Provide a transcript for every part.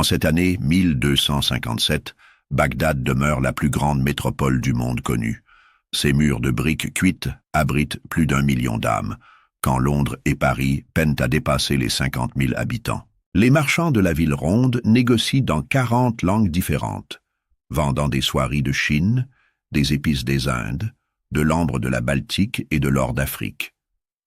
cette année 1257, Bagdad demeure la plus grande métropole du monde connue. Ses murs de briques cuites abritent plus d'1 million d'âmes, quand Londres et Paris peinent à dépasser les 50 000 habitants. Les marchands de la ville ronde négocient dans 40 langues différentes, vendant des soieries de Chine, des épices des Indes, de l'ambre de la Baltique et de l'or d'Afrique.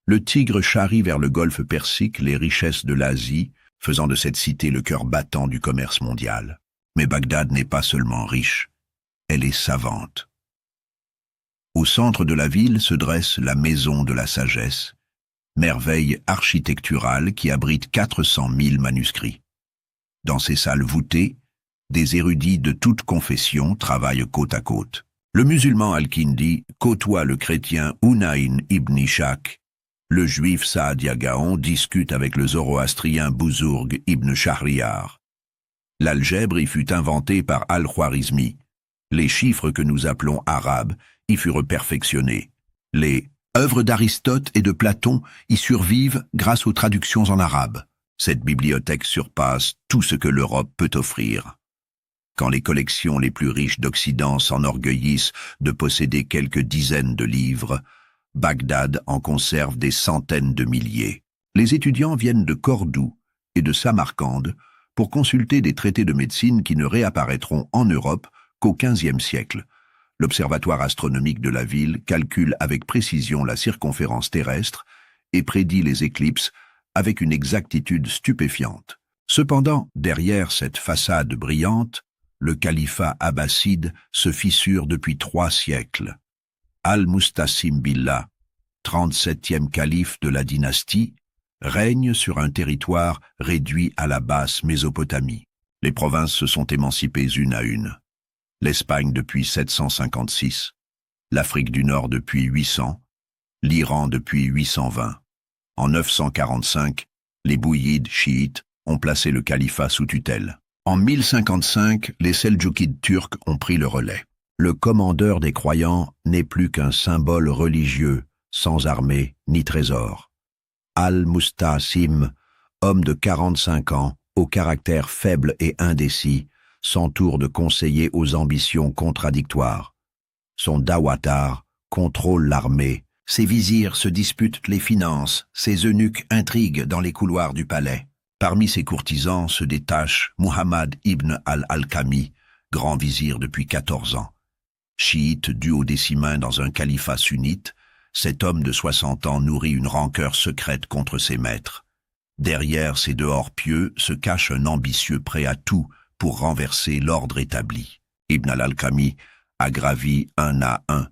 Le Tigre charrie vers le golfe Persique les richesses de l'Asie, faisant de cette cité le cœur battant du commerce mondial. Mais Bagdad n'est pas seulement riche, elle est savante. Au centre de la ville se dresse la Maison de la Sagesse, merveille architecturale qui abrite 400 000 manuscrits. Dans ces salles voûtées, des érudits de toute confession travaillent côte à côte. Le musulman Al-Kindi côtoie le chrétien Hunayn ibn Ishaq. Le juif Saadia Gaon discute avec le zoroastrien Buzurg ibn Shahriyar. L'algèbre y fut inventée par Al-Khwarizmi. Les chiffres que nous appelons arabes y furent perfectionnés. Les œuvres d'Aristote et de Platon y survivent grâce aux traductions en arabe. Cette bibliothèque surpasse tout ce que l'Europe peut offrir. Quand les collections les plus riches d'Occident s'enorgueillissent de posséder quelques dizaines de livres, Bagdad en conserve des centaines de milliers. Les étudiants viennent de Cordoue et de Samarcande pour consulter des traités de médecine qui ne réapparaîtront en Europe qu'au XVe siècle. L'observatoire astronomique de la ville calcule avec précision la circonférence terrestre et prédit les éclipses avec une exactitude stupéfiante. Cependant, derrière cette façade brillante, le califat abbasside se fissure depuis 3 siècles. Al-Mustasim Billah, 37e calife de la dynastie, règne sur un territoire réduit à la basse Mésopotamie. Les provinces se sont émancipées une à une. L'Espagne depuis 756, l'Afrique du Nord depuis 800, l'Iran depuis 820. En 945, les bouyides chiites ont placé le califat sous tutelle. En 1055, les Seldjoukides turcs ont pris le relais. Le commandeur des croyants n'est plus qu'un symbole religieux, sans armée ni trésor. Al-Mustasim, homme de 45 ans, au caractère faible et indécis, s'entoure de conseillers aux ambitions contradictoires. Son dawatar contrôle l'armée, ses vizirs se disputent les finances, ses eunuques intriguent dans les couloirs du palais. Parmi ses courtisans se détache Muhammad ibn al-Alkami, grand vizir depuis 14 ans. Chiite duodécimain dans un califat sunnite, cet homme de 60 ans nourrit une rancœur secrète contre ses maîtres. Derrière ses dehors pieux se cache un ambitieux prêt à tout pour renverser l'ordre établi. Ibn al-Alkami a gravi un à un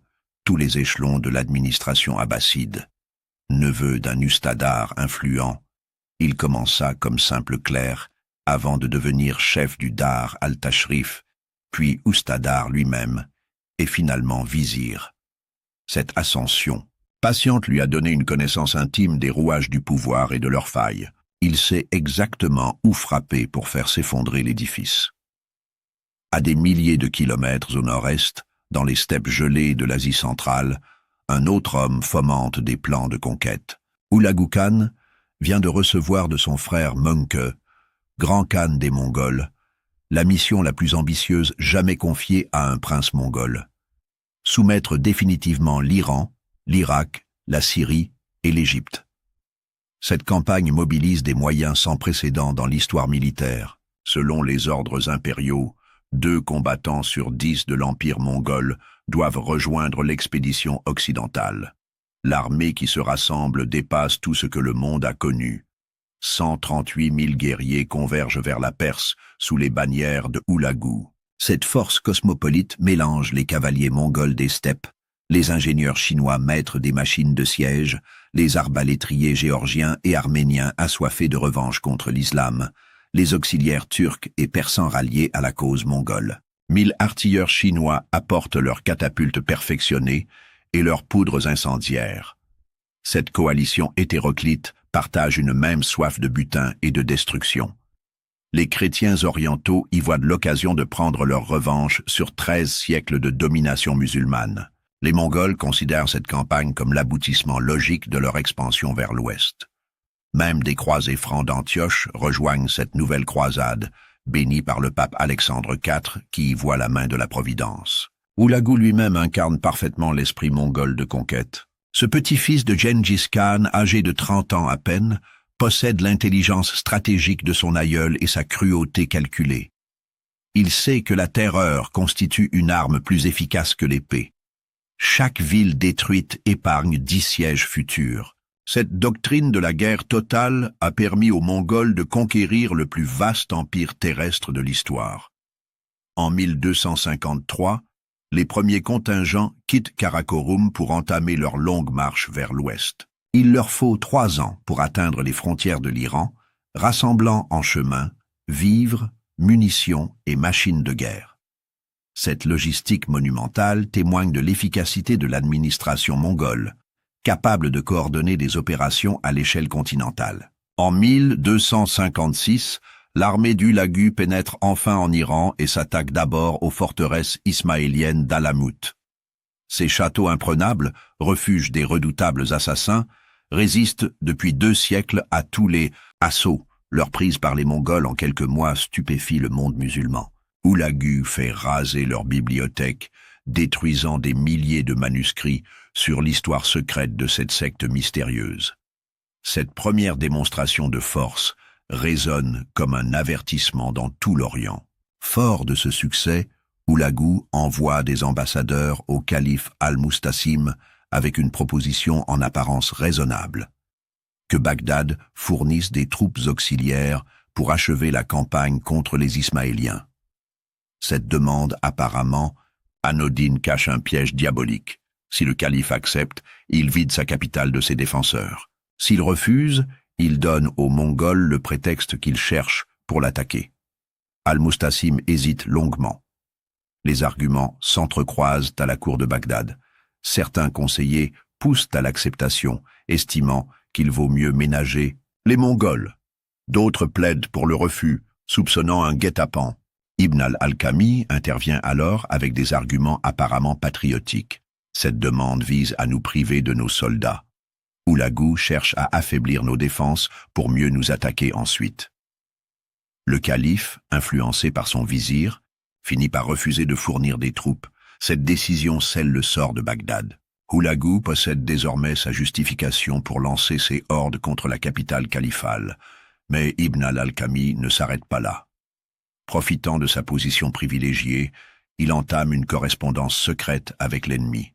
tous les échelons de l'administration abbasside. Neveu d'un ustadar influent, il commença comme simple clerc avant de devenir chef du Dar al-Tashrif, puis ustadar lui-même, et finalement vizir. Cette ascension patiente lui a donné une connaissance intime des rouages du pouvoir et de leurs failles. Il sait exactement où frapper pour faire s'effondrer l'édifice. À des milliers de kilomètres au nord-est, dans les steppes gelées de l'Asie centrale, un autre homme fomente des plans de conquête. Hulagu Khan vient de recevoir de son frère Mengke, grand khan des Mongols, la mission la plus ambitieuse jamais confiée à un prince mongol. Soumettre définitivement l'Iran, l'Irak, la Syrie et l'Égypte. Cette campagne mobilise des moyens sans précédent dans l'histoire militaire. Selon les ordres impériaux, 2 combattants sur 10 de l'Empire mongol doivent rejoindre l'expédition occidentale. L'armée qui se rassemble dépasse tout ce que le monde a connu. 138 000 guerriers convergent vers la Perse sous les bannières de Hulagu. Cette force cosmopolite mélange les cavaliers mongols des steppes, les ingénieurs chinois maîtres des machines de siège, les arbalétriers géorgiens et arméniens assoiffés de revanche contre l'islam, les auxiliaires turcs et persans ralliés à la cause mongole. 1000 artilleurs chinois apportent leurs catapultes perfectionnées et leurs poudres incendiaires. Cette coalition hétéroclite partage une même soif de butin et de destruction. Les chrétiens orientaux y voient de l'occasion de prendre leur revanche sur 13 siècles de domination musulmane. Les Mongols considèrent cette campagne comme l'aboutissement logique de leur expansion vers l'ouest. Même des croisés francs d'Antioche rejoignent cette nouvelle croisade, béni par le pape Alexandre IV qui y voit la main de la Providence. Hulagu lui-même incarne parfaitement l'esprit mongol de conquête. Ce petit-fils de Gengis Khan, âgé de 30 ans à peine, possède l'intelligence stratégique de son aïeul et sa cruauté calculée. Il sait que la terreur constitue une arme plus efficace que l'épée. Chaque ville détruite épargne 10 sièges futurs. Cette doctrine de la guerre totale a permis aux Mongols de conquérir le plus vaste empire terrestre de l'histoire. En 1253, les premiers contingents quittent Karakorum pour entamer leur longue marche vers l'ouest. Il leur faut 3 ans pour atteindre les frontières de l'Iran, rassemblant en chemin vivres, munitions et machines de guerre. Cette logistique monumentale témoigne de l'efficacité de l'administration mongole, capable de coordonner des opérations à l'échelle continentale. En 1256, l'armée d'Hulagu pénètre enfin en Iran et s'attaque d'abord aux forteresses ismaéliennes d'Alamut. Ces châteaux imprenables, refuges des redoutables assassins, résistent depuis 2 siècles à tous les assauts. Leur prise par les Mongols en quelques mois stupéfie le monde musulman. Hulagu fait raser leur bibliothèque, détruisant des milliers de manuscrits sur l'histoire secrète de cette secte mystérieuse. Cette première démonstration de force résonne comme un avertissement dans tout l'Orient. Fort de ce succès, Hulagu envoie des ambassadeurs au calife Al-Mustasim avec une proposition en apparence raisonnable: que Bagdad fournisse des troupes auxiliaires pour achever la campagne contre les Ismaéliens. Cette demande apparemment anodine cache un piège diabolique. Si le calife accepte, il vide sa capitale de ses défenseurs. S'il refuse, il donne aux Mongols le prétexte qu'ils cherchent pour l'attaquer. Al-Mustasim hésite longuement. Les arguments s'entrecroisent à la cour de Bagdad. Certains conseillers poussent à l'acceptation, estimant qu'il vaut mieux ménager les Mongols. D'autres plaident pour le refus, soupçonnant un guet-apens. Ibn al-Alkami intervient alors avec des arguments apparemment patriotiques. Cette demande vise à nous priver de nos soldats. Hulagu cherche à affaiblir nos défenses pour mieux nous attaquer ensuite. Le calife, influencé par son vizir, finit par refuser de fournir des troupes. Cette décision scelle le sort de Bagdad. Hulagu possède désormais sa justification pour lancer ses hordes contre la capitale califale, mais Ibn al-Alkami ne s'arrête pas là. Profitant de sa position privilégiée, il entame une correspondance secrète avec l'ennemi.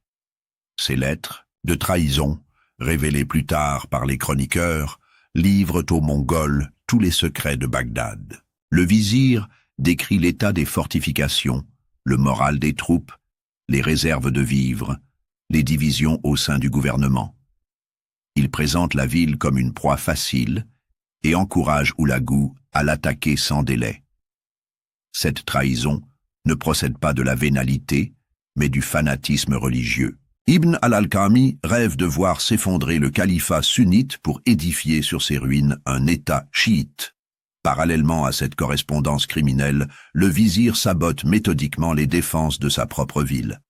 Ces lettres, de trahison, révélées plus tard par les chroniqueurs, livrent aux Mongols tous les secrets de Bagdad. Le vizir décrit l'état des fortifications, le moral des troupes, les réserves de vivres, les divisions au sein du gouvernement. Il présente la ville comme une proie facile et encourage Hulagu à l'attaquer sans délai. Cette trahison ne procède pas de la vénalité, mais du fanatisme religieux. Ibn al-Alkami rêve de voir s'effondrer le califat sunnite pour édifier sur ses ruines un État chiite. Parallèlement à cette correspondance criminelle, le vizir sabote méthodiquement les défenses de sa propre ville.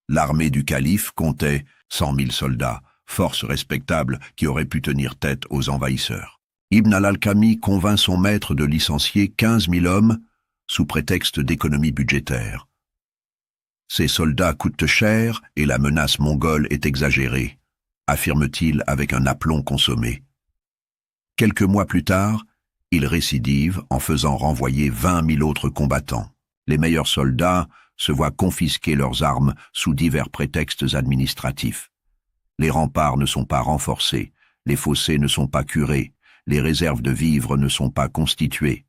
L'armée du calife comptait 100 000 soldats, force respectable qui aurait pu tenir tête aux envahisseurs. Ibn al-Alkami convainc son maître de licencier 15 000 hommes sous prétexte d'économie budgétaire. Ces soldats coûtent cher et la menace mongole est exagérée, affirme-t-il avec un aplomb consommé. Quelques mois plus tard, il récidive en faisant renvoyer 20 000 autres combattants. Les meilleurs soldats se voient confisquer leurs armes sous divers prétextes administratifs. Les remparts ne sont pas renforcés, les fossés ne sont pas curés, les réserves de vivres ne sont pas constituées.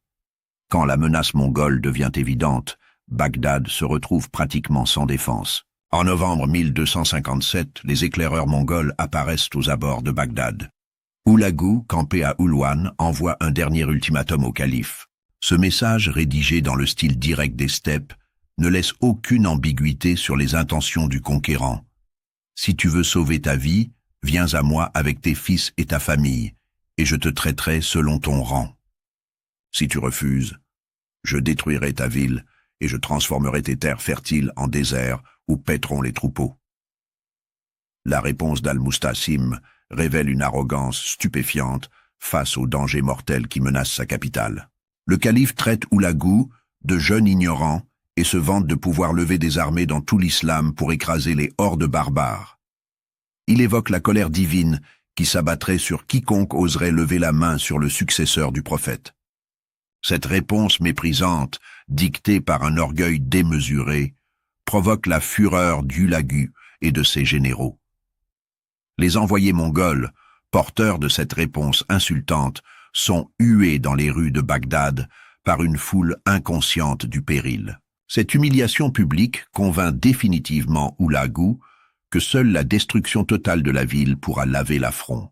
Quand la menace mongole devient évidente, Bagdad se retrouve pratiquement sans défense. En novembre 1257, les éclaireurs mongols apparaissent aux abords de Bagdad. Hulagu, campé à Ulwan, envoie un dernier ultimatum au calife. Ce message, rédigé dans le style direct des steppes, ne laisse aucune ambiguïté sur les intentions du conquérant. Si tu veux sauver ta vie, viens à moi avec tes fils et ta famille, et je te traiterai selon ton rang. Si tu refuses, je détruirai ta ville et je transformerai tes terres fertiles en désert où paîtront les troupeaux. La réponse d'Al-Mustasim révèle une arrogance stupéfiante face au danger mortel qui menace sa capitale. Le calife traite Houlagou de jeune ignorant et se vante de pouvoir lever des armées dans tout l'islam pour écraser les hordes barbares. Il évoque la colère divine qui s'abattrait sur quiconque oserait lever la main sur le successeur du prophète. Cette réponse méprisante, dictée par un orgueil démesuré, provoque la fureur d'Houlagou et de ses généraux. Les envoyés mongols, porteurs de cette réponse insultante, sont hués dans les rues de Bagdad par une foule inconsciente du péril. Cette humiliation publique convainc définitivement Houlagou que seule la destruction totale de la ville pourra laver l'affront.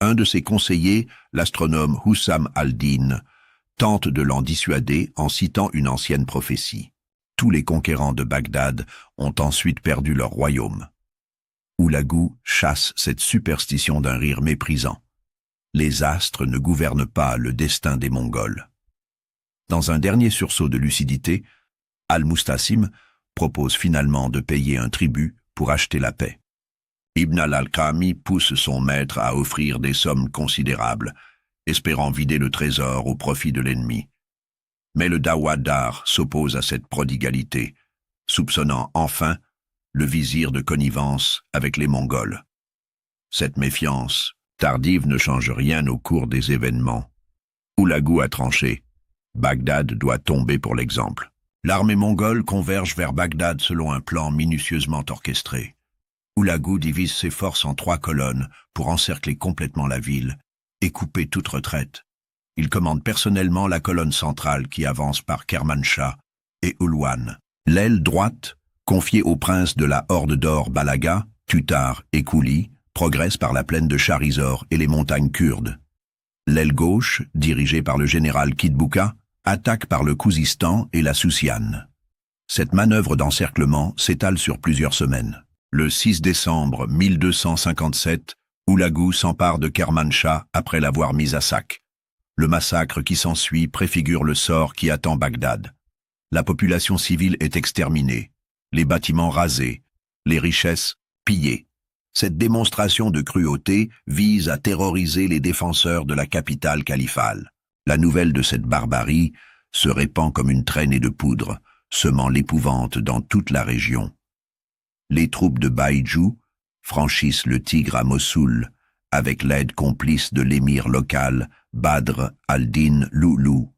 Un de ses conseillers, l'astronome Hussam al-Din, tente de l'en dissuader en citant une ancienne prophétie. Tous les conquérants de Bagdad ont ensuite perdu leur royaume. Houlagou chasse cette superstition d'un rire méprisant. Les astres ne gouvernent pas le destin des Mongols. Dans un dernier sursaut de lucidité, Al-Mustasim propose finalement de payer un tribut pour acheter la paix. Ibn al-Alqami pousse son maître à offrir des sommes considérables, espérant vider le trésor au profit de l'ennemi. Mais le Dawadar s'oppose à cette prodigalité, soupçonnant enfin le vizir de connivence avec les Mongols. Cette méfiance tardive ne change rien au cours des événements. Houlagou a tranché. Bagdad doit tomber pour l'exemple. L'armée mongole converge vers Bagdad selon un plan minutieusement orchestré. Houlagou divise ses forces en 3 colonnes pour encercler complètement la ville et couper toute retraite. Il commande personnellement la colonne centrale qui avance par Kermanshah et Ulwan. L'aile droite, confiée aux princes de la Horde d'Or Balaga, Tutar et Kouli, progresse par la plaine de Charizor et les montagnes kurdes. L'aile gauche, dirigée par le général Kitbouka, attaque par le Khouzistan et la Soussiane. Cette manœuvre d'encerclement s'étale sur plusieurs semaines. Le 6 décembre 1257, Houlagou s'empare de Kermanshah après l'avoir mise à sac. Le massacre qui s'ensuit préfigure le sort qui attend Bagdad. La population civile est exterminée, les bâtiments rasés, les richesses pillées. Cette démonstration de cruauté vise à terroriser les défenseurs de la capitale califale. La nouvelle de cette barbarie se répand comme une traînée de poudre, semant l'épouvante dans toute la région. Les troupes de Baïdjou franchissent le Tigre à Mossoul, avec l'aide complice de l'émir local Badr al-Din Loulou.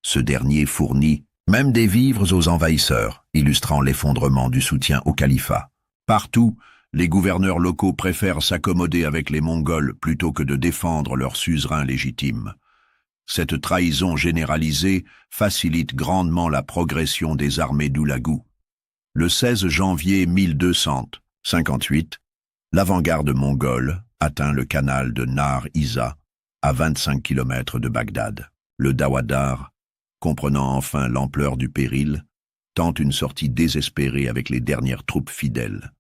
Ce dernier fournit même des vivres aux envahisseurs, illustrant l'effondrement du soutien au califat. Partout, les gouverneurs locaux préfèrent s'accommoder avec les Mongols plutôt que de défendre leur suzerain légitime. Cette trahison généralisée facilite grandement la progression des armées d'Houlagou. Le 16 janvier 1258, l'avant-garde mongole atteint le canal de Nar-Isa, à 25 km de Bagdad. Le Dawadar, comprenant enfin l'ampleur du péril, tente une sortie désespérée avec les dernières troupes fidèles.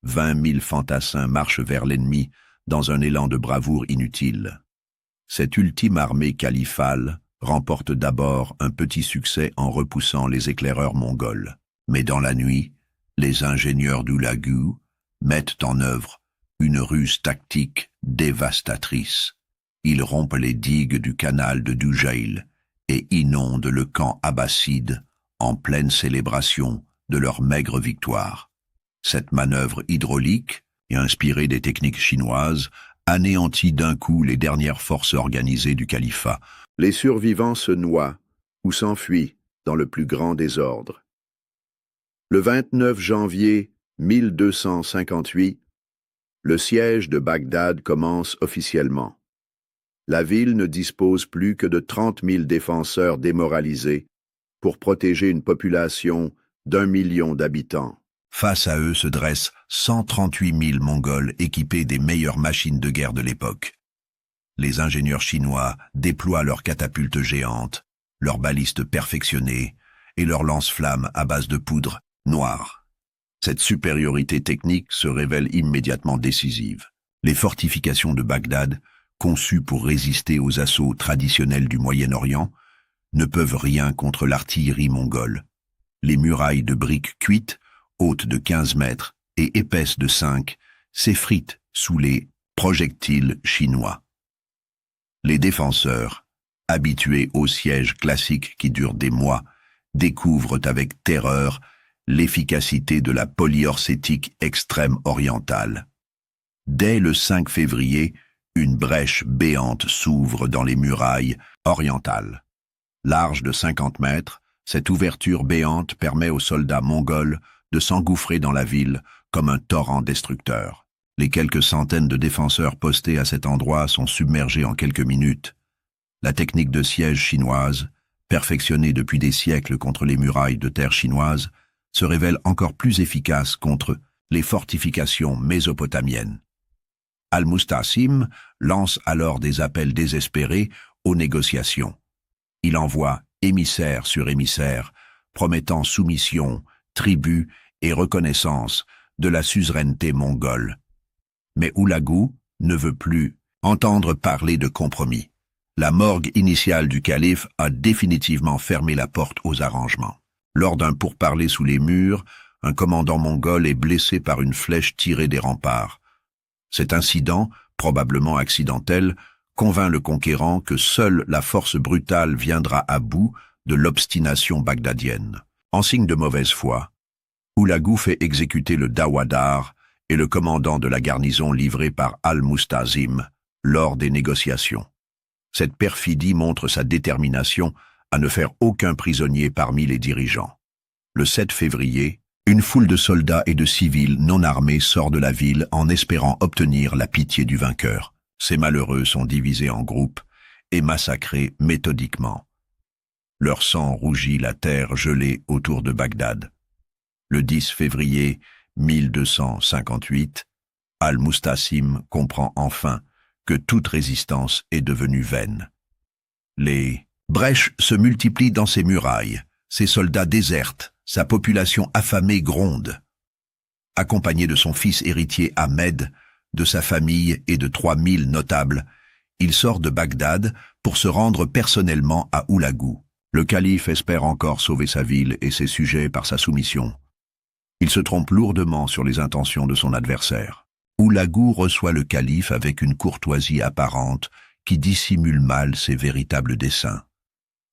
20 000 fantassins marchent vers l'ennemi dans un élan de bravoure inutile. Cette ultime armée califale remporte d'abord un petit succès en repoussant les éclaireurs mongols. Mais dans la nuit, les ingénieurs d'Houlagou mettent en œuvre une ruse tactique dévastatrice. Ils rompent les digues du canal de Doujaïl et inondent le camp abbasside en pleine célébration de leur maigre victoire. Cette manœuvre hydraulique, et inspirée des techniques chinoises, anéantit d'un coup les dernières forces organisées du califat. Les survivants se noient ou s'enfuient dans le plus grand désordre. Le 29 janvier 1258, le siège de Bagdad commence officiellement. La ville ne dispose plus que de 30 000 défenseurs démoralisés pour protéger une population d'1 million d'habitants. Face à eux se dressent 138 000 Mongols équipés des meilleures machines de guerre de l'époque. Les ingénieurs chinois déploient leurs catapultes géantes, leurs balistes perfectionnées et leurs lance-flammes à base de poudre noire. Cette supériorité technique se révèle immédiatement décisive. Les fortifications de Bagdad, conçues pour résister aux assauts traditionnels du Moyen-Orient, ne peuvent rien contre l'artillerie mongole. Les murailles de briques cuites, hautes de 15 mètres et épaisses de 5, s'effritent sous les projectiles chinois. Les défenseurs, habitués aux sièges classiques qui durent des mois, découvrent avec terreur l'efficacité de la polyorcétique extrême orientale. Dès le 5 février, une brèche béante s'ouvre dans les murailles orientales. Large de 50 mètres, cette ouverture béante permet aux soldats mongols de s'engouffrer dans la ville comme un torrent destructeur. Les quelques centaines de défenseurs postés à cet endroit sont submergés en quelques minutes. La technique de siège chinoise, perfectionnée depuis des siècles contre les murailles de terre chinoises, se révèle encore plus efficace contre les fortifications mésopotamiennes. Al-Mustasim lance alors des appels désespérés aux négociations. Il envoie émissaire sur émissaire, promettant soumission, tribut et reconnaissance de la suzeraineté mongole. Mais Hulagu ne veut plus entendre parler de compromis. La morgue initiale du calife a définitivement fermé la porte aux arrangements. Lors d'un pourparler sous les murs, un commandant mongol est blessé par une flèche tirée des remparts. Cet incident, probablement accidentel, convainc le conquérant que seule la force brutale viendra à bout de l'obstination bagdadienne. En signe de mauvaise foi, Hulagu fait exécuter le dawadar et le commandant de la garnison livré par Al-Mustasim lors des négociations. Cette perfidie montre sa détermination à ne faire aucun prisonnier parmi les dirigeants. Le 7 février, une foule de soldats et de civils non armés sort de la ville en espérant obtenir la pitié du vainqueur. Ces malheureux sont divisés en groupes et massacrés méthodiquement. Leur sang rougit la terre gelée autour de Bagdad. Le 10 février 1258, Al-Mustasim comprend enfin que toute résistance est devenue vaine. Les brèches se multiplient dans ses murailles, ses soldats désertent, sa population affamée gronde. Accompagné de son fils héritier Ahmed, de sa famille et de 3000 notables, il sort de Bagdad pour se rendre personnellement à Hulagu. Le calife espère encore sauver sa ville et ses sujets par sa soumission. Il se trompe lourdement sur les intentions de son adversaire. Hulagu reçoit le calife avec une courtoisie apparente qui dissimule mal ses véritables desseins.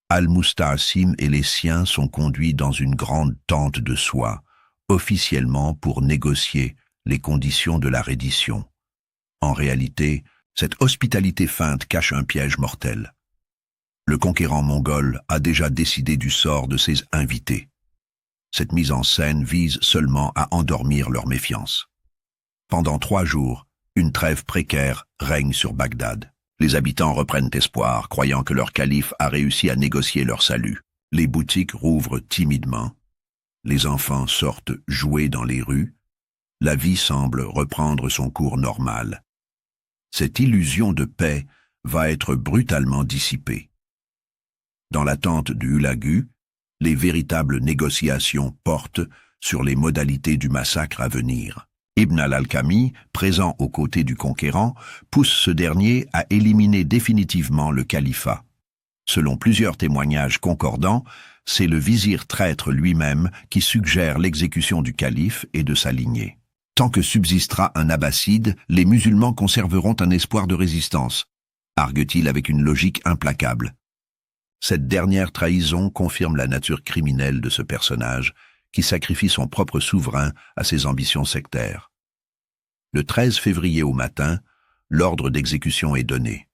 Al-Mustasim et les siens sont conduits dans une grande tente de soie, officiellement pour négocier les conditions de la reddition. En réalité, cette hospitalité feinte cache un piège mortel. Le conquérant mongol a déjà décidé du sort de ses invités. Cette mise en scène vise seulement à endormir leur méfiance. Pendant 3 jours, une trêve précaire règne sur Bagdad. Les habitants reprennent espoir, croyant que leur calife a réussi à négocier leur salut. Les boutiques rouvrent timidement. Les enfants sortent jouer dans les rues. La vie semble reprendre son cours normal. Cette illusion de paix va être brutalement dissipée. Dans l'attente du Hulagu, les véritables négociations portent sur les modalités du massacre à venir. Ibn al-Alkami, présent aux côtés du conquérant, pousse ce dernier à éliminer définitivement le califat. Selon plusieurs témoignages concordants, c'est le vizir traître lui-même qui suggère l'exécution du calife et de sa lignée. Tant que subsistera un abbasside, les musulmans conserveront un espoir de résistance, argue-t-il avec une logique implacable. Cette dernière trahison confirme la nature criminelle de ce personnage, qui sacrifie son propre souverain à ses ambitions sectaires. Le 13 février au matin, l'ordre d'exécution est donné.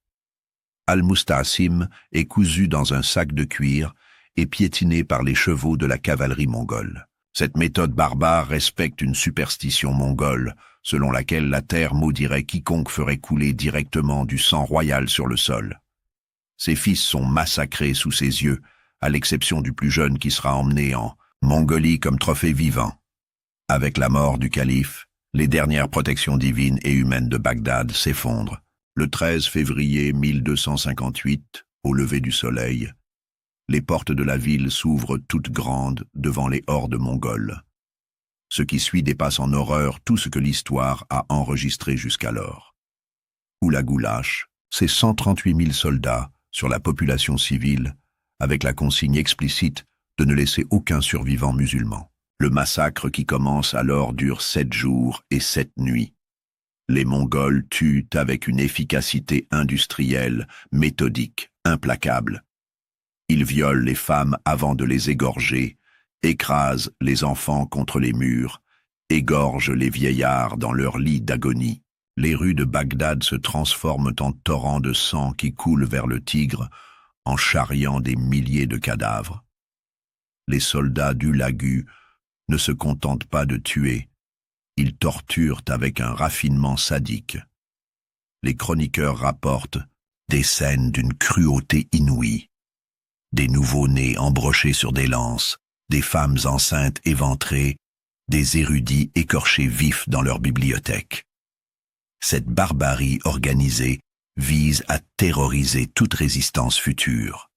Al-Mustasim est cousu dans un sac de cuir et piétiné par les chevaux de la cavalerie mongole. Cette méthode barbare respecte une superstition mongole, selon laquelle la terre maudirait quiconque ferait couler directement du sang royal sur le sol. Ses fils sont massacrés sous ses yeux, à l'exception du plus jeune qui sera emmené en Mongolie comme trophée vivant. Avec la mort du calife, les dernières protections divines et humaines de Bagdad s'effondrent. Le 13 février 1258, au lever du soleil, les portes de la ville s'ouvrent toutes grandes devant les hordes mongoles. Ce qui suit dépasse en horreur tout ce que l'histoire a enregistré jusqu'alors. Hulagu lâche ses 138 000 soldats sur la population civile, avec la consigne explicite de ne laisser aucun survivant musulman. Le massacre qui commence alors dure 7 jours et 7 nuits. Les Mongols tuent avec une efficacité industrielle, méthodique, implacable. Il viole les femmes avant de les égorger, écrase les enfants contre les murs, égorge les vieillards dans leur lit d'agonie. Les rues de Bagdad se transforment en torrents de sang qui coulent vers le Tigre, en charriant des milliers de cadavres. Les soldats du Lagu ne se contentent pas de tuer, ils torturent avec un raffinement sadique. Les chroniqueurs rapportent des scènes d'une cruauté inouïe. Des nouveau-nés embrochés sur des lances, des femmes enceintes éventrées, des érudits écorchés vifs dans leur bibliothèque. Cette barbarie organisée vise à terroriser toute résistance future.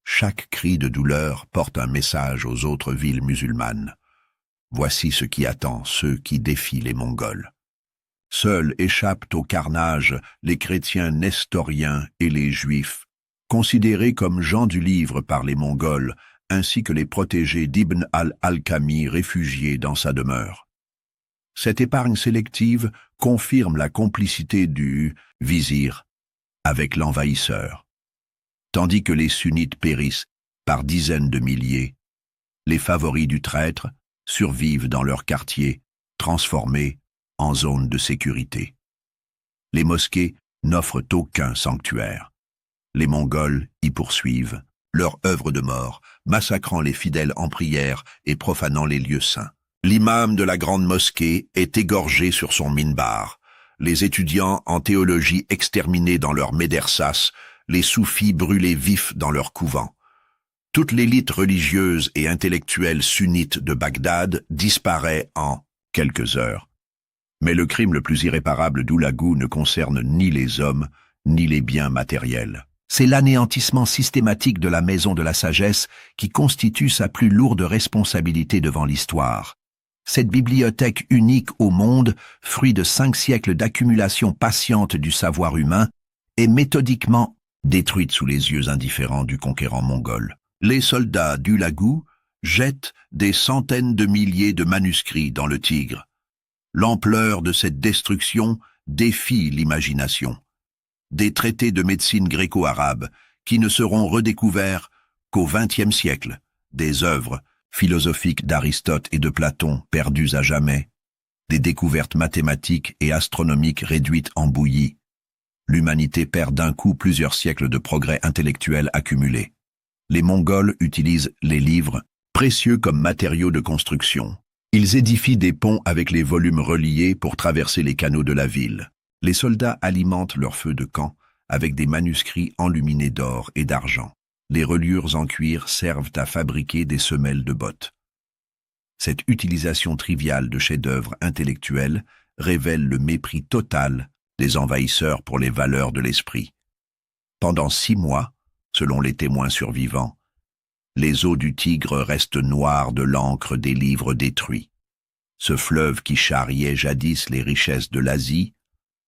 Chaque cri de douleur porte un message aux autres villes musulmanes. Voici ce qui attend ceux qui défient les Mongols. Seuls échappent au carnage les chrétiens nestoriens et les juifs, considérés comme gens du livre par les Mongols, ainsi que les protégés d'Ibn al-Alkami réfugiés dans sa demeure. Cette épargne sélective confirme la complicité du vizir avec l'envahisseur. Tandis que les sunnites périssent par dizaines de milliers, les favoris du traître survivent dans leurs quartiers, transformés en zones de sécurité. Les mosquées n'offrent aucun sanctuaire. Les Mongols y poursuivent leur œuvre de mort, massacrant les fidèles en prière et profanant les lieux saints. L'imam de la grande mosquée est égorgé sur son minbar, les étudiants en théologie exterminés dans leurs médersas, les soufis brûlés vifs dans leurs couvents. Toute l'élite religieuse et intellectuelle sunnite de Bagdad disparaît en quelques heures. Mais le crime le plus irréparable d'Oulagou ne concerne ni les hommes, ni les biens matériels. C'est l'anéantissement systématique de la Maison de la Sagesse qui constitue sa plus lourde responsabilité devant l'histoire. Cette bibliothèque unique au monde, fruit de 5 siècles d'accumulation patiente du savoir humain, est méthodiquement détruite sous les yeux indifférents du conquérant mongol. Les soldats d'Oulagou jettent des centaines de milliers de manuscrits dans le Tigre. L'ampleur de cette destruction défie l'imagination. Des traités de médecine gréco-arabe qui ne seront redécouverts qu'au XXe siècle, des œuvres philosophiques d'Aristote et de Platon perdues à jamais, des découvertes mathématiques et astronomiques réduites en bouillie. L'humanité perd d'un coup plusieurs siècles de progrès intellectuels accumulés. Les Mongols utilisent les livres, précieux comme matériaux de construction. Ils édifient des ponts avec les volumes reliés pour traverser les canaux de la ville. Les soldats alimentent leur feu de camp avec des manuscrits enluminés d'or et d'argent. Les reliures en cuir servent à fabriquer des semelles de bottes. Cette utilisation triviale de chefs-d'œuvre intellectuels révèle le mépris total des envahisseurs pour les valeurs de l'esprit. Pendant 6 mois, selon les témoins survivants, les eaux du Tigre restent noires de l'encre des livres détruits. Ce fleuve qui charriait jadis les richesses de l'Asie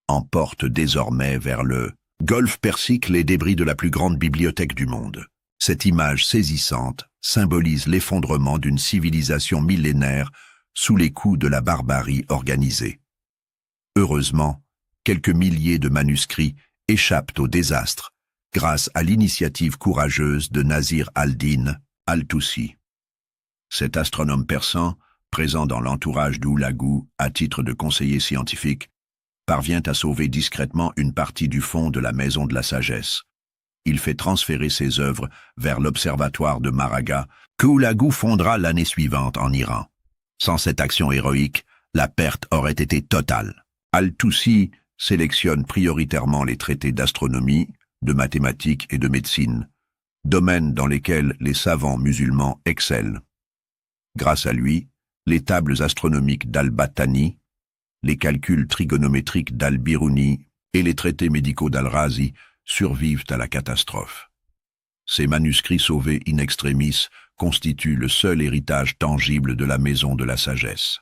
emporte désormais vers le golfe Persique les débris de la plus grande bibliothèque du monde. Cette image saisissante symbolise l'effondrement d'une civilisation millénaire sous les coups de la barbarie organisée. Heureusement, quelques milliers de manuscrits échappent au désastre grâce à l'initiative courageuse de Nasir al-Din al-Tusi. Cet astronome persan, présent dans l'entourage d'Oulagou à titre de conseiller scientifique, parvient à sauver discrètement une partie du fonds de la Maison de la Sagesse. Il fait transférer ses œuvres vers l'observatoire de Maraga, que Oulagou fondera l'année suivante en Iran. Sans cette action héroïque, la perte aurait été totale. Al-Tusi sélectionne prioritairement les traités d'astronomie, de mathématiques et de médecine, domaines dans lesquels les savants musulmans excellent. Grâce à lui, les tables astronomiques d'Al-Battani, les calculs trigonométriques d'Al-Biruni et les traités médicaux d'Al-Razi survivent à la catastrophe. Ces manuscrits sauvés in extremis constituent le seul héritage tangible de la Maison de la Sagesse.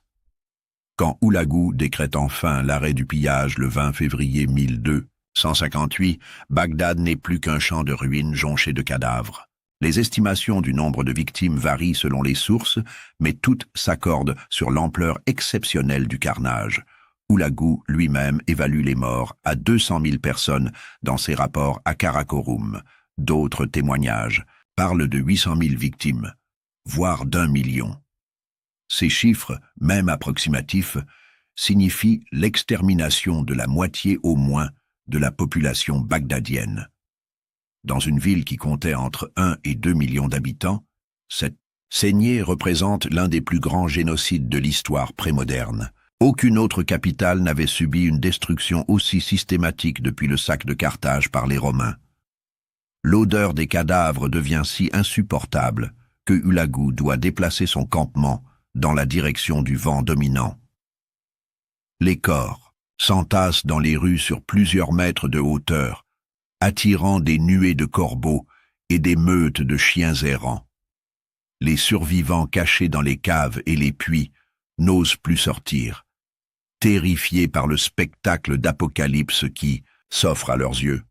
Quand Oulagou décrète enfin l'arrêt du pillage le 20 février 1258, Bagdad n'est plus qu'un champ de ruines jonché de cadavres. Les estimations du nombre de victimes varient selon les sources, mais toutes s'accordent sur l'ampleur exceptionnelle du carnage. Oulagou lui-même évalue les morts à 200 000 personnes dans ses rapports à Karakorum, D'autres témoignages parlent de 800 000 victimes, voire d'1 million. Ces chiffres, même approximatifs, signifient l'extermination de la moitié au moins de la population bagdadienne. Dans une ville qui comptait entre 1 et 2 millions d'habitants, cette saignée représente l'un des plus grands génocides de l'histoire prémoderne. Aucune autre capitale n'avait subi une destruction aussi systématique depuis le sac de Carthage par les Romains. L'odeur des cadavres devient si insupportable que Hulagu doit déplacer son campement dans la direction du vent dominant. Les corps s'entassent dans les rues sur plusieurs mètres de hauteur, attirant des nuées de corbeaux et des meutes de chiens errants. Les survivants cachés dans les caves et les puits n'osent plus sortir, terrifiés par le spectacle d'apocalypse qui s'offre à leurs yeux.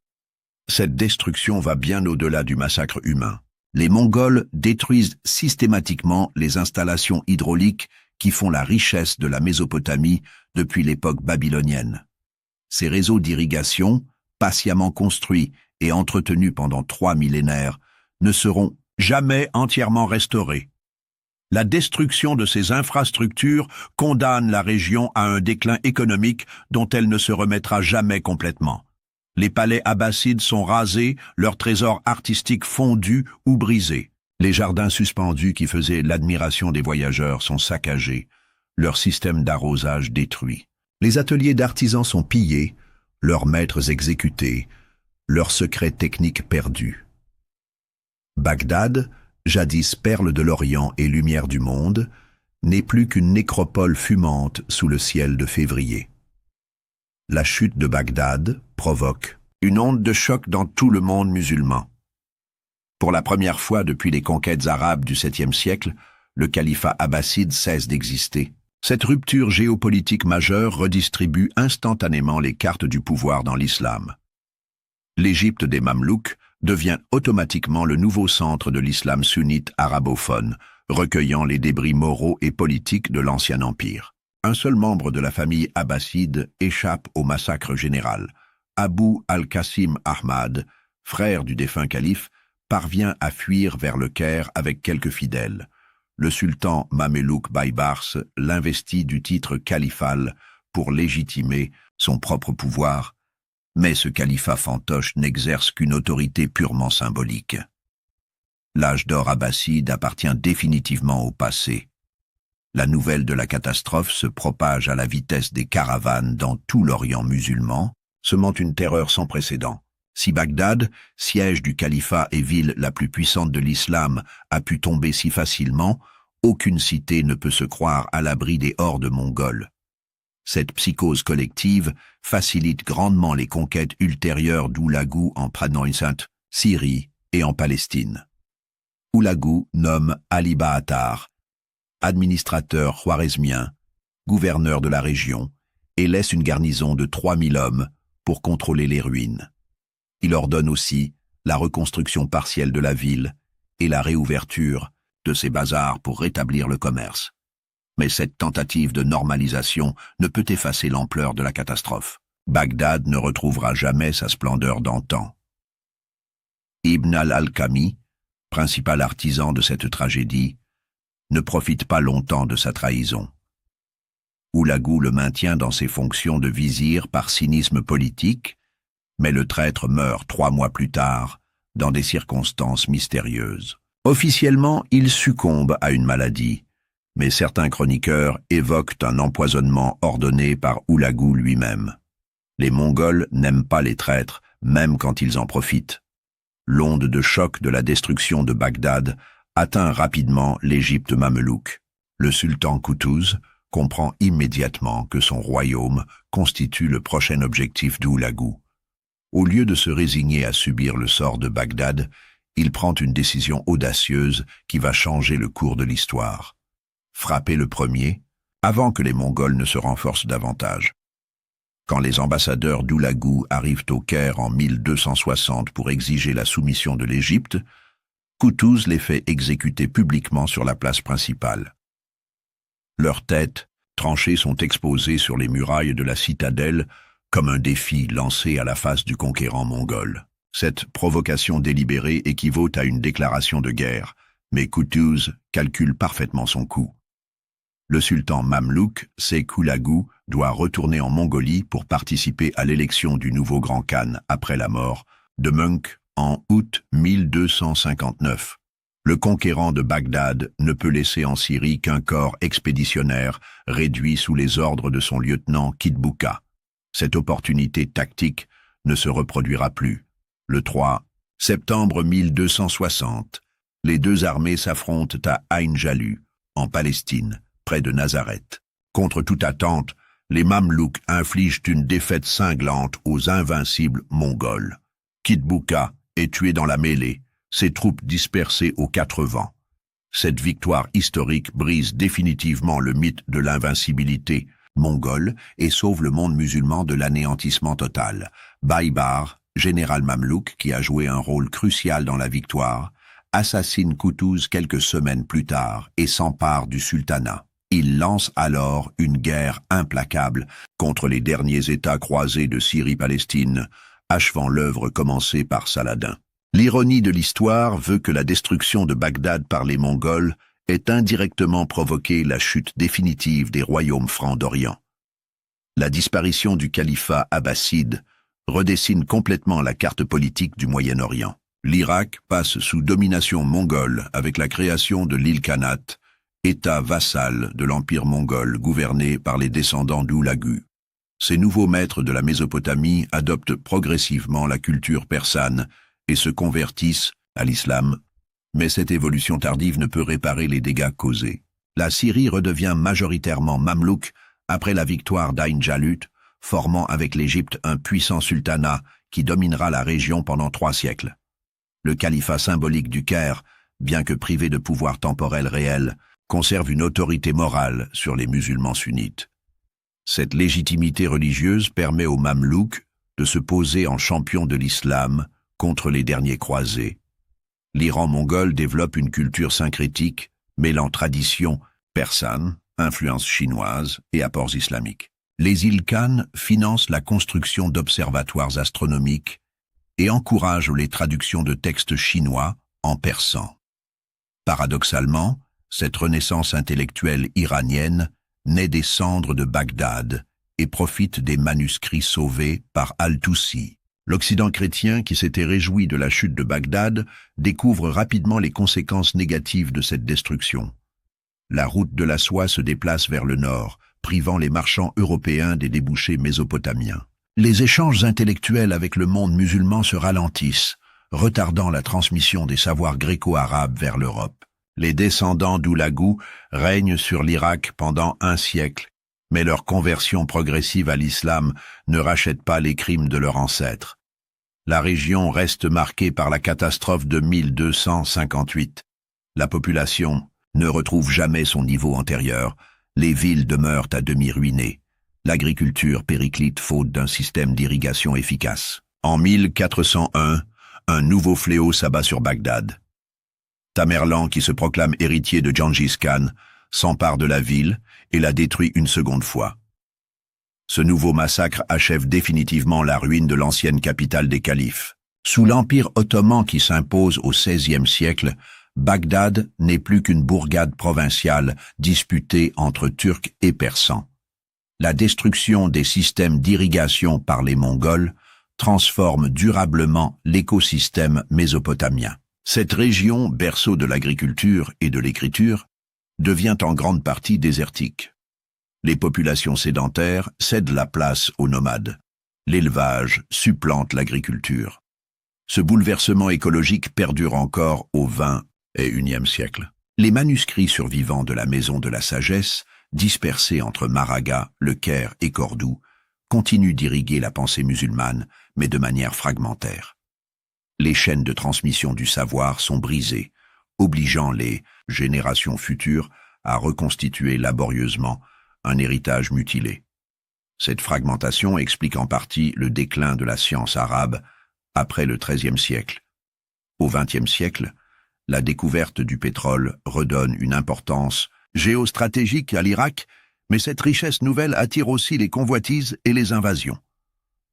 Cette destruction va bien au-delà du massacre humain. Les Mongols détruisent systématiquement les installations hydrauliques qui font la richesse de la Mésopotamie depuis l'époque babylonienne. Ces réseaux d'irrigation, patiemment construits et entretenus pendant 3 millénaires, ne seront jamais entièrement restaurés. La destruction de ces infrastructures condamne la région à un déclin économique dont elle ne se remettra jamais complètement. Les palais abbassides sont rasés, leurs trésors artistiques fondus ou brisés. Les jardins suspendus qui faisaient l'admiration des voyageurs sont saccagés, leur système d'arrosage détruit. Les ateliers d'artisans sont pillés, leurs maîtres exécutés, leurs secrets techniques perdus. Bagdad, jadis perle de l'Orient et lumière du monde, n'est plus qu'une nécropole fumante sous le ciel de février. La chute de Bagdad provoque une onde de choc dans tout le monde musulman. Pour la première fois depuis les conquêtes arabes du 7e siècle, le califat abbasside cesse d'exister. Cette rupture géopolitique majeure redistribue instantanément les cartes du pouvoir dans l'islam. L'Égypte des Mamelouks devient automatiquement le nouveau centre de l'islam sunnite arabophone, recueillant les débris moraux et politiques de l'ancien empire. Un seul membre de la famille abbasside échappe au massacre général. Abu al-Qasim Ahmad, frère du défunt calife, parvient à fuir vers le Caire avec quelques fidèles. Le sultan mamelouk Baybars l'investit du titre califal pour légitimer son propre pouvoir, mais ce califat fantoche n'exerce qu'une autorité purement symbolique. L'âge d'or abbasside appartient définitivement au passé. La nouvelle de la catastrophe se propage à la vitesse des caravanes dans tout l'Orient musulman, semant une terreur sans précédent. Si Bagdad, siège du califat et ville la plus puissante de l'islam, a pu tomber si facilement, aucune cité ne peut se croire à l'abri des hordes mongoles. Cette psychose collective facilite grandement les conquêtes ultérieures d'Hulagu en Pradesh, Syrie et en Palestine. Hulagu nomme Ali Bahatar, administrateur khwarezmien, gouverneur de la région, et laisse une garnison de 3000 hommes pour contrôler les ruines. Il ordonne aussi la reconstruction partielle de la ville et la réouverture de ses bazars pour rétablir le commerce. Mais cette tentative de normalisation ne peut effacer l'ampleur de la catastrophe. Bagdad ne retrouvera jamais sa splendeur d'antan. Ibn al-Alqami, principal artisan de cette tragédie, ne profite pas longtemps de sa trahison. Hulagu le maintient dans ses fonctions de vizir par cynisme politique, mais le traître meurt 3 mois plus tard, dans des circonstances mystérieuses. Officiellement, il succombe à une maladie, mais certains chroniqueurs évoquent un empoisonnement ordonné par Hulagu lui-même. Les Mongols n'aiment pas les traîtres, même quand ils en profitent. L'onde de choc de la destruction de Bagdad atteint rapidement l'Égypte mamelouk. Le sultan Kutuz comprend immédiatement que son royaume constitue le prochain objectif d'Hulagu. Au lieu de se résigner à subir le sort de Bagdad, il prend une décision audacieuse qui va changer le cours de l'histoire. Frapper le premier, avant que les Mongols ne se renforcent davantage. Quand les ambassadeurs d'Hulagu arrivent au Caire en 1260 pour exiger la soumission de l'Égypte, Kutuz les fait exécuter publiquement sur la place principale. Leurs têtes, tranchées, sont exposées sur les murailles de la citadelle comme un défi lancé à la face du conquérant mongol. Cette provocation délibérée équivaut à une déclaration de guerre, mais Kutuz calcule parfaitement son coup. Le sultan mamelouk, Sekoulagou, doit retourner en Mongolie pour participer à l'élection du nouveau grand khan après la mort de Munk en août 1259. Le conquérant de Bagdad ne peut laisser en Syrie qu'un corps expéditionnaire réduit sous les ordres de son lieutenant Kitbouka. Cette opportunité tactique ne se reproduira plus. Le 3 septembre 1260, les deux armées s'affrontent à Ain Jalut, en Palestine, près de Nazareth. Contre toute attente, les Mamelouks infligent une défaite cinglante aux invincibles Mongols. Kitbouka est tué dans la mêlée, ses troupes dispersées aux quatre vents. Cette victoire historique brise définitivement le mythe de l'invincibilité mongole et sauve le monde musulman de l'anéantissement total. Baïbar, général mamelouk qui a joué un rôle crucial dans la victoire, assassine Kutuz quelques semaines plus tard et s'empare du sultanat. Il lance alors une guerre implacable contre les derniers États croisés de Syrie-Palestine, achevant l'œuvre commencée par Saladin. L'ironie de l'histoire veut que la destruction de Bagdad par les Mongols ait indirectement provoqué la chute définitive des royaumes francs d'Orient. La disparition du califat abbasside redessine complètement la carte politique du Moyen-Orient. L'Irak passe sous domination mongole avec la création de l'Ilkhanat, État vassal de l'Empire mongol gouverné par les descendants d'Oulagu. Ces nouveaux maîtres de la Mésopotamie adoptent progressivement la culture persane et se convertissent à l'islam, mais cette évolution tardive ne peut réparer les dégâts causés. La Syrie redevient majoritairement mamelouk après la victoire d'Ain Jalut, formant avec l'Égypte un puissant sultanat qui dominera la région pendant 3 siècles. Le califat symbolique du Caire, bien que privé de pouvoir temporel réel, conserve une autorité morale sur les musulmans sunnites. Cette légitimité religieuse permet aux Mamelouks de se poser en champion de l'islam contre les derniers croisés. L'Iran mongol développe une culture syncrétique mêlant tradition persane, influence chinoise et apports islamiques. Les Ilkhan financent la construction d'observatoires astronomiques et encouragent les traductions de textes chinois en persan. Paradoxalement, cette renaissance intellectuelle iranienne naît des cendres de Bagdad et profite des manuscrits sauvés par Al-Tusi. L'Occident chrétien, qui s'était réjoui de la chute de Bagdad, découvre rapidement les conséquences négatives de cette destruction. La route de la soie se déplace vers le nord, privant les marchands européens des débouchés mésopotamiens. Les échanges intellectuels avec le monde musulman se ralentissent, retardant la transmission des savoirs gréco-arabes vers l'Europe. Les descendants d'Oulagu règnent sur l'Irak pendant 1 siècle, mais leur conversion progressive à l'islam ne rachète pas les crimes de leurs ancêtres. La région reste marquée par la catastrophe de 1258. La population ne retrouve jamais son niveau antérieur, les villes demeurent à demi ruinées. L'agriculture périclite faute d'un système d'irrigation efficace. En 1401, un nouveau fléau s'abat sur Bagdad. Tamerlan, qui se proclame héritier de Gengis Khan, s'empare de la ville et la détruit une seconde fois. Ce nouveau massacre achève définitivement la ruine de l'ancienne capitale des califes. Sous l'Empire ottoman qui s'impose au XVIe siècle, Bagdad n'est plus qu'une bourgade provinciale disputée entre Turcs et Persans. La destruction des systèmes d'irrigation par les Mongols transforme durablement l'écosystème mésopotamien. Cette région, berceau de l'agriculture et de l'écriture, devient en grande partie désertique. Les populations sédentaires cèdent la place aux nomades. L'élevage supplante l'agriculture. Ce bouleversement écologique perdure encore au XXe et XIe siècle. Les manuscrits survivants de la Maison de la Sagesse, dispersés entre Maraga, Le Caire et Cordoue, continuent d'irriguer la pensée musulmane, mais de manière fragmentaire. Les chaînes de transmission du savoir sont brisées, obligeant les générations futures à reconstituer laborieusement un héritage mutilé. Cette fragmentation explique en partie le déclin de la science arabe après le XIIIe siècle. Au XXe siècle, la découverte du pétrole redonne une importance géostratégique à l'Irak, mais cette richesse nouvelle attire aussi les convoitises et les invasions.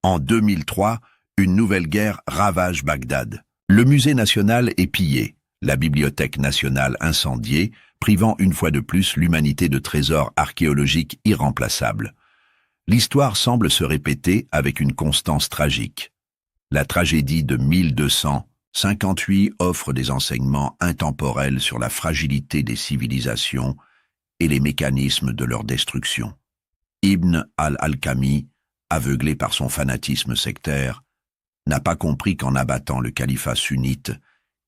En 2003, Une nouvelle guerre ravage Bagdad. Le musée national est pillé, la bibliothèque nationale incendiée, privant une fois de plus l'humanité de trésors archéologiques irremplaçables. L'histoire semble se répéter avec une constance tragique. La tragédie de 1258 offre des enseignements intemporels sur la fragilité des civilisations et les mécanismes de leur destruction. Ibn al-Alkami, aveuglé par son fanatisme sectaire, n'a pas compris qu'en abattant le califat sunnite,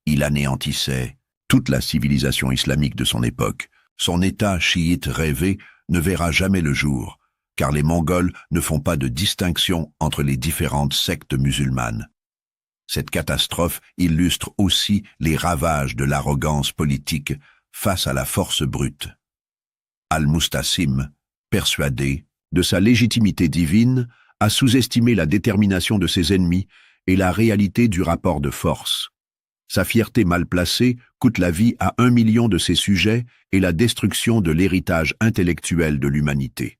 il anéantissait toute la civilisation islamique de son époque. Son État chiite rêvé ne verra jamais le jour, car les Mongols ne font pas de distinction entre les différentes sectes musulmanes. Cette catastrophe illustre aussi les ravages de l'arrogance politique face à la force brute. Al-Mustasim, persuadé de sa légitimité divine, a sous-estimé la détermination de ses ennemis et la réalité du rapport de force. Sa fierté mal placée coûte la vie à 1 million de ses sujets et la destruction de l'héritage intellectuel de l'humanité.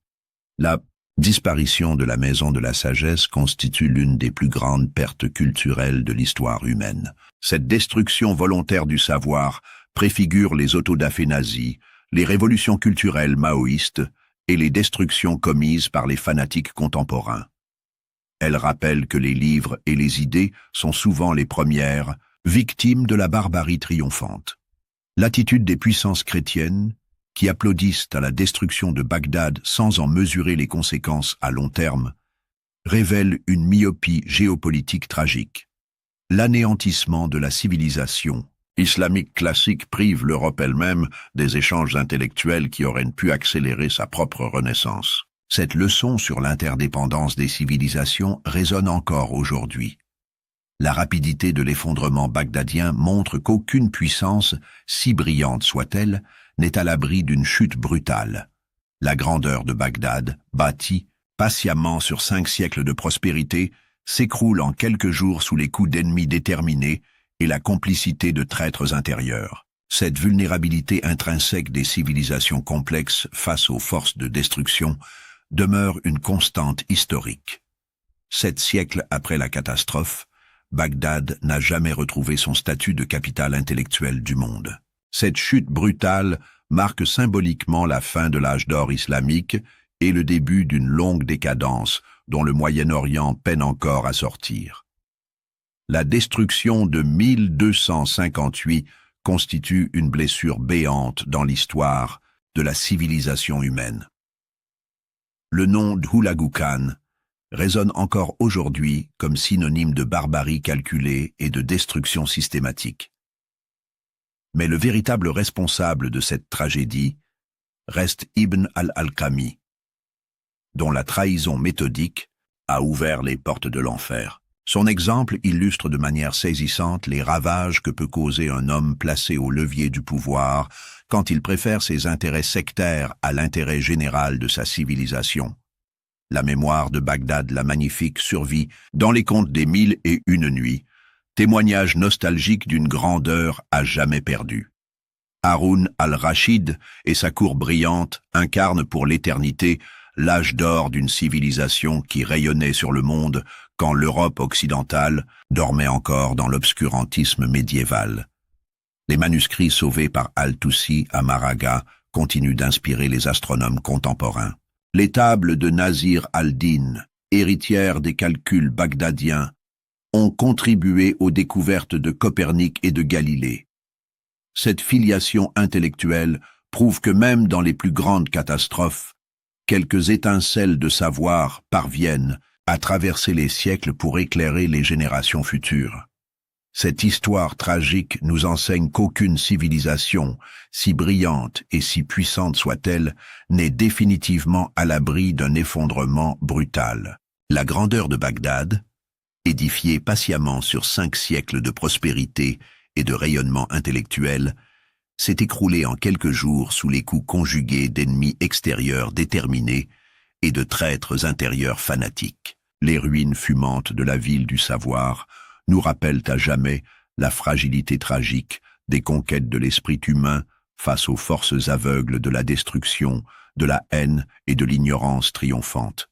La disparition de la Maison de la Sagesse constitue l'une des plus grandes pertes culturelles de l'histoire humaine. Cette destruction volontaire du savoir préfigure les autodafés nazis, les révolutions culturelles maoïstes et les destructions commises par les fanatiques contemporains. Elle rappelle que les livres et les idées sont souvent les premières victimes de la barbarie triomphante. L'attitude des puissances chrétiennes, qui applaudissent à la destruction de Bagdad sans en mesurer les conséquences à long terme, révèle une myopie géopolitique tragique. L'anéantissement de la civilisation islamique classique prive l'Europe elle-même des échanges intellectuels qui auraient pu accélérer sa propre renaissance. Cette leçon sur l'interdépendance des civilisations résonne encore aujourd'hui. La rapidité de l'effondrement bagdadien montre qu'aucune puissance, si brillante soit-elle, n'est à l'abri d'une chute brutale. La grandeur de Bagdad, bâtie patiemment sur 5 siècles de prospérité, s'écroule en quelques jours sous les coups d'ennemis déterminés et la complicité de traîtres intérieurs. Cette vulnérabilité intrinsèque des civilisations complexes face aux forces de destruction demeure une constante historique. 7 siècles après la catastrophe, Bagdad n'a jamais retrouvé son statut de capitale intellectuelle du monde. Cette chute brutale marque symboliquement la fin de l'âge d'or islamique et le début d'une longue décadence dont le Moyen-Orient peine encore à sortir. La destruction de 1258 constitue une blessure béante dans l'histoire de la civilisation humaine. Le nom d'Hulagu Khan résonne encore aujourd'hui comme synonyme de barbarie calculée et de destruction systématique. Mais le véritable responsable de cette tragédie reste Ibn al-Alkami, dont la trahison méthodique a ouvert les portes de l'enfer. Son exemple illustre de manière saisissante les ravages que peut causer un homme placé au levier du pouvoir quand il préfère ses intérêts sectaires à l'intérêt général de sa civilisation. La mémoire de Bagdad la Magnifique survit dans les contes des 1001 nuits, témoignage nostalgique d'une grandeur à jamais perdue. Haroun al-Rachid et sa cour brillante incarnent pour l'éternité l'âge d'or d'une civilisation qui rayonnait sur le monde quand l'Europe occidentale dormait encore dans l'obscurantisme médiéval. Les manuscrits sauvés par Al-Tusi à Maraga continuent d'inspirer les astronomes contemporains. Les tables de Nasir al-Din, héritières des calculs bagdadiens, ont contribué aux découvertes de Copernic et de Galilée. Cette filiation intellectuelle prouve que même dans les plus grandes catastrophes, quelques étincelles de savoir parviennent à traverser les siècles pour éclairer les générations futures. Cette histoire tragique nous enseigne qu'aucune civilisation, si brillante et si puissante soit-elle, n'est définitivement à l'abri d'un effondrement brutal. La grandeur de Bagdad, édifiée patiemment sur 5 siècles de prospérité et de rayonnement intellectuel, s'est écroulée en quelques jours sous les coups conjugués d'ennemis extérieurs déterminés et de traîtres intérieurs fanatiques. Les ruines fumantes de la ville du savoir nous rappellent à jamais la fragilité tragique des conquêtes de l'esprit humain face aux forces aveugles de la destruction, de la haine et de l'ignorance triomphante.